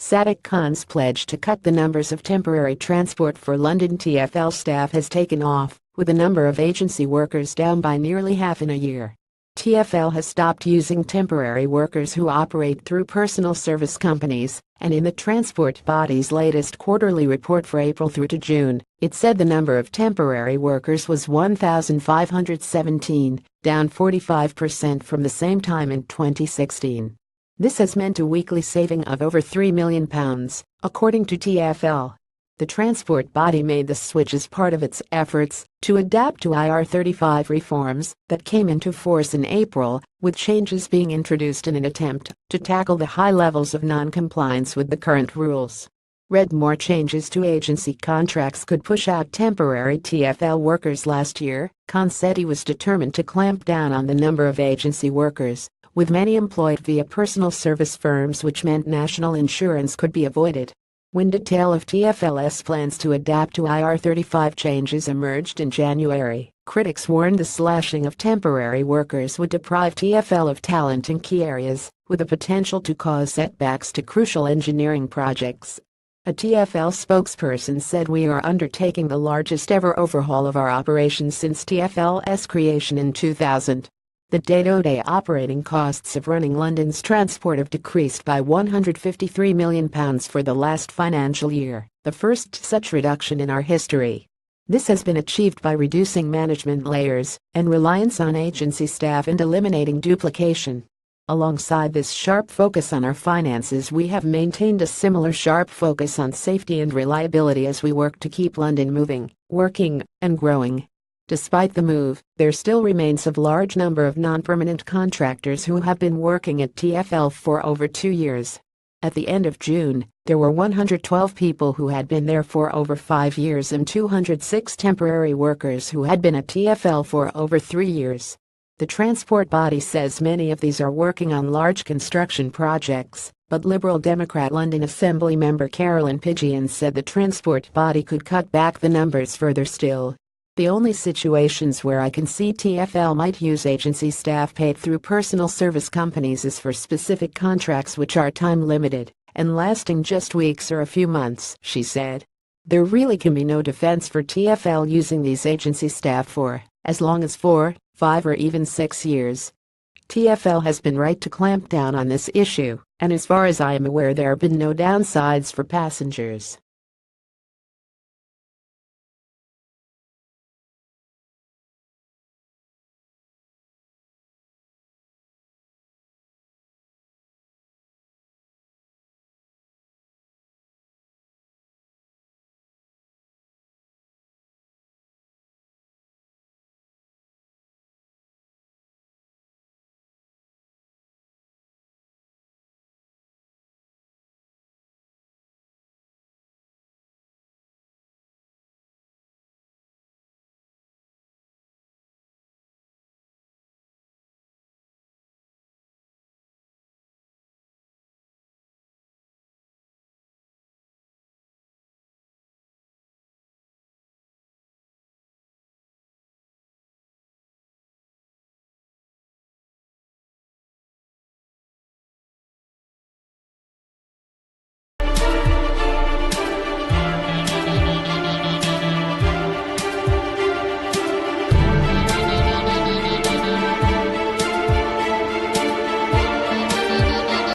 Sadiq Khans' pledge to cut the numbers of temporary transport for London TfL staff has taken off, with the number of agency workers down by nearly half in a year. TfL has stopped using temporary workers who operate through personal service companies, and in the transport body's latest quarterly report for April through to June, it said the number of temporary workers was 1,517, down 45% from the same time in 2016. This has meant a weekly saving of over £3 million, according to TfL. The transport body made the switch as part of its efforts to adapt to IR35 reforms that came into force in April, with changes being introduced in an attempt to tackle the high levels of non-compliance with the current rules. Read more changes to agency contracts could push out temporary TfL workers last year. Khans said he was determined to clamp down on the number of agency workers, with many employed via personal service firms, which meant national insurance could be avoided. When detail of TfL's plans to adapt to IR35 changes emerged in January, critics warned the slashing of temporary workers would deprive TfL of talent in key areas, with the potential to cause setbacks to crucial engineering projects. A TfL spokesperson said, "We are undertaking the largest ever overhaul of our operations since TfL's creation in 2000. The day-to-day operating costs of running London's transport have decreased by £153 million for the last financial year, the first such reduction in our history. This has been achieved by reducing management layers and reliance on agency staff and eliminating duplication. Alongside this sharp focus on our finances, we have maintained a similar sharp focus on safety and reliability as we work to keep London moving, working, and growing." Despite the move, there still remains a large number of non-permanent contractors who have been working at TfL for over 2 years. At the end of June, there were 112 people who had been there for over 5 years and 206 temporary workers who had been at TfL for over 3 years. The transport body says many of these are working on large construction projects, but Liberal Democrat London Assembly member Carolyn Pidgeon said the transport body could cut back the numbers further still. "The only situations where I can see TfL might use agency staff paid through personal service companies is for specific contracts which are time-limited and lasting just weeks or a few months," she said. "There really can be no defense for TfL using these agency staff for as long as 4, 5 or even 6 years. TfL has been right to clamp down on this issue, and as far as I am aware there have been no downsides for passengers."